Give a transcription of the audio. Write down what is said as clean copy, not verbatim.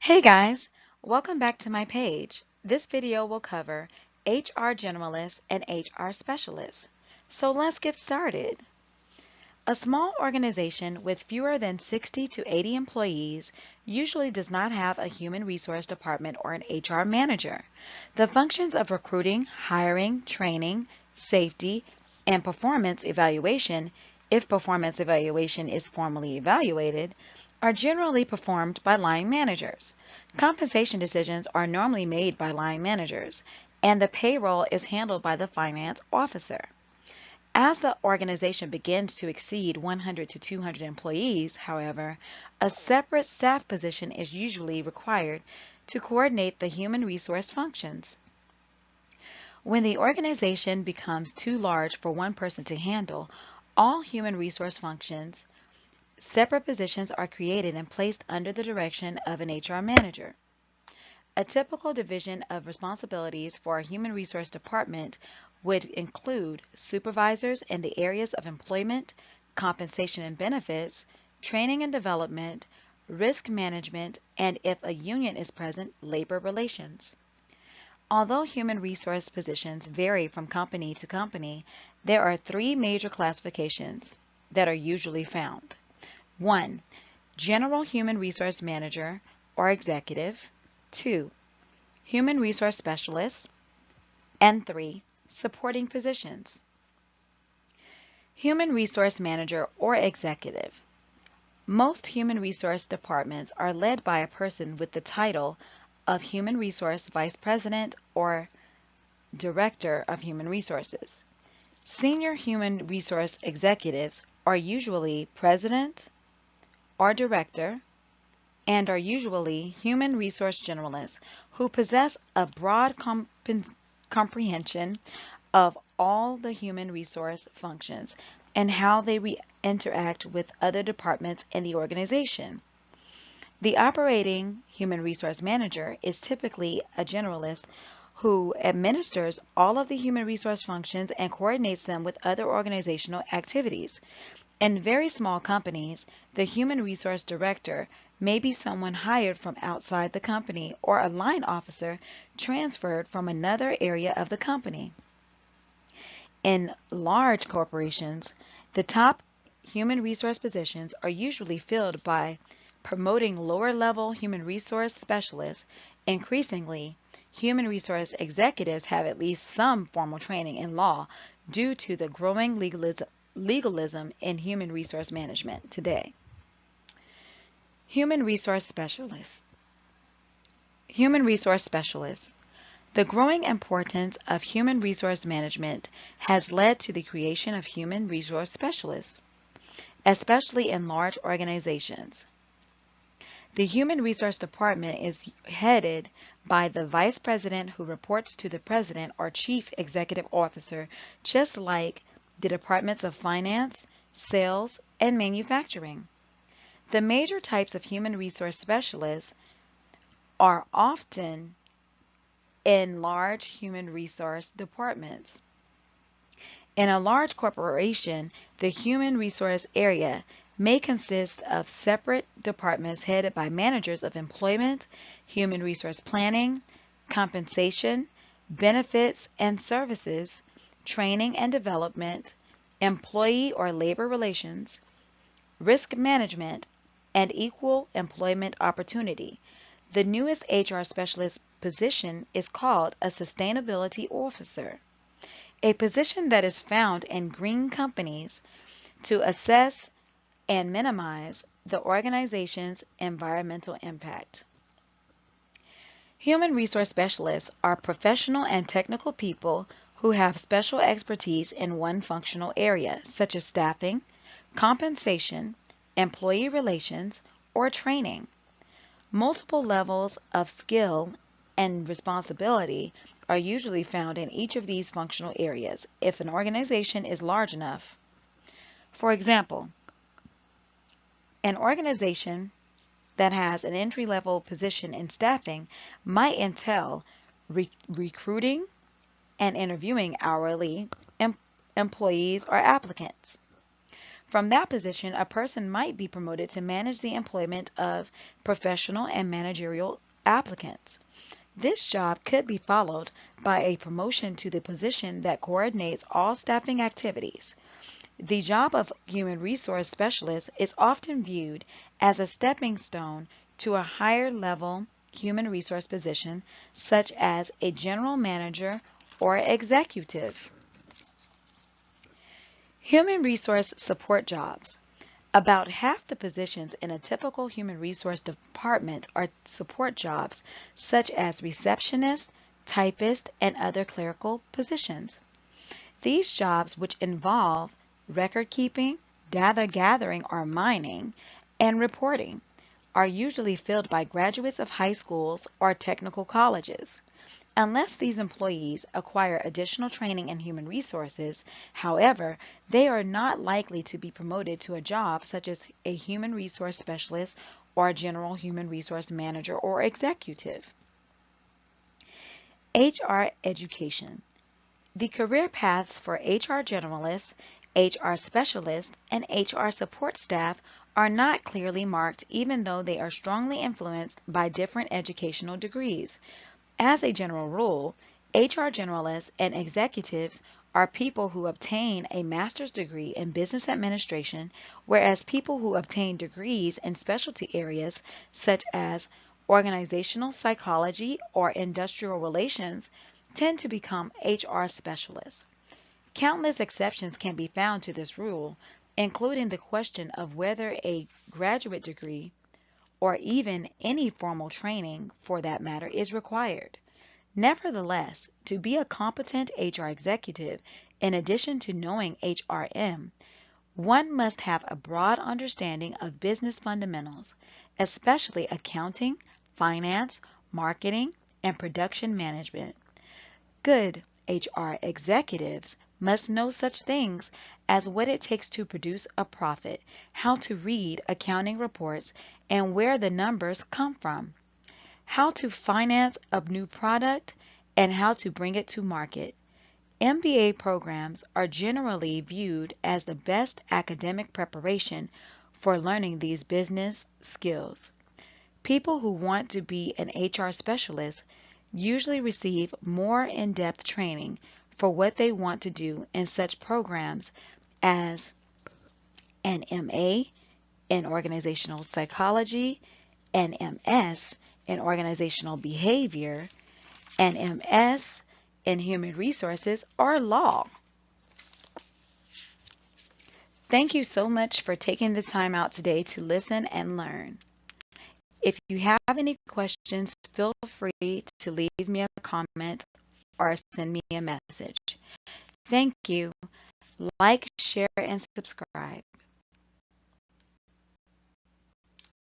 Hey guys, welcome back to my page. This video will cover HR generalists and HR specialists. So let's get started. A small organization with fewer than 60 to 80 employees usually does not have a human resource department or an HR manager. The functions of recruiting, hiring, training, safety, and performance evaluation, if performance evaluation is formally evaluated, are generally performed by line managers. Compensation decisions are normally made by line managers, and the payroll is handled by the finance officer. As the organization begins to exceed 100 to 200 employees, however, a separate staff position is usually required to coordinate the human resource functions. When the organization becomes too large for one person to handle all human resource functions, separate positions are created and placed under the direction of an HR manager. A typical division of responsibilities for a human resource department would include supervisors in the areas of employment, compensation and benefits, training and development, risk management, and if a union is present, labor relations. Although human resource positions vary from company to company, there are three major classifications that are usually found. 1. General Human Resource Manager or Executive. 2. Human Resource Specialist. And 3. Supporting Positions. Human Resource Manager or Executive. Most human resource departments are led by a person with the title of Human Resource Vice President or Director of Human Resources. Senior human resource executives are usually President or Director and are usually human resource generalists who possess a broad comprehension of all the human resource functions and how they interact with other departments in the organization. The operating human resource manager is typically a generalist who administers all of the human resource functions and coordinates them with other organizational activities. In very small companies, the human resource director may be someone hired from outside the company or a line officer transferred from another area of the company. In large corporations, the top human resource positions are usually filled by promoting lower-level human resource specialists. Increasingly, human resource executives have at least some formal training in law due to the growing legalism in human resource management today. Human Resource Specialists. Human Resource Specialists. The growing importance of human resource management has led to the creation of human resource specialists, especially in large organizations. The Human Resource Department is headed by the Vice President who reports to the President or Chief Executive Officer, just like the Departments of Finance, Sales, and Manufacturing. The major types of human resource specialists are often in large human resource departments. In a large corporation, the human resource area may consist of separate departments headed by managers of employment, human resource planning, compensation, benefits and services, training and development, employee or labor relations, risk management, and equal employment opportunity. The newest HR specialist position is called a sustainability officer, a position that is found in green companies to assess and minimize the organization's environmental impact. Human resource specialists are professional and technical people who have special expertise in one functional area, such as staffing, compensation, employee relations, or training. Multiple levels of skill and responsibility are usually found in each of these functional areas if an organization is large enough. For example, an organization that has an entry-level position in staffing might entail recruiting and interviewing hourly employees or applicants. From that position, a person might be promoted to manage the employment of professional and managerial applicants. This job could be followed by a promotion to the position that coordinates all staffing activities. The job of human resource specialist is often viewed as a stepping stone to a higher level human resource position, such as a general manager or executive. Human resource support jobs. About half the positions in a typical human resource department are support jobs, such as receptionist, typist, and other clerical positions. These jobs, which involve record keeping, data gathering or mining, and reporting, are usually filled by graduates of high schools or technical colleges. Unless these employees acquire additional training in human resources, however, they are not likely to be promoted to a job such as a human resource specialist or a general human resource manager or executive. HR education. The career paths for HR generalists, HR specialists, and HR support staff are not clearly marked, even though they are strongly influenced by different educational degrees. As a general rule, HR generalists and executives are people who obtain a master's degree in business administration, whereas people who obtain degrees in specialty areas such as organizational psychology or industrial relations tend to become HR specialists. Countless exceptions can be found to this rule, including the question of whether a graduate degree or even any formal training for that matter is required. Nevertheless, to be a competent HR executive, in addition to knowing HRM, one must have a broad understanding of business fundamentals, especially accounting, finance, marketing, and production management. Good HR executives must know such things as what it takes to produce a profit, how to read accounting reports, and where the numbers come from, how to finance a new product, and how to bring it to market. MBA programs are generally viewed as the best academic preparation for learning these business skills. People who want to be an HR specialist usually receive more in-depth training for what they want to do in such programs as an MA in organizational psychology, an MS in organizational behavior, an MS in human resources, or law. Thank you so much for taking the time out today to listen and learn. If you have any questions, feel free to leave me a comment or send me a message. Thank you. Like, share, and subscribe.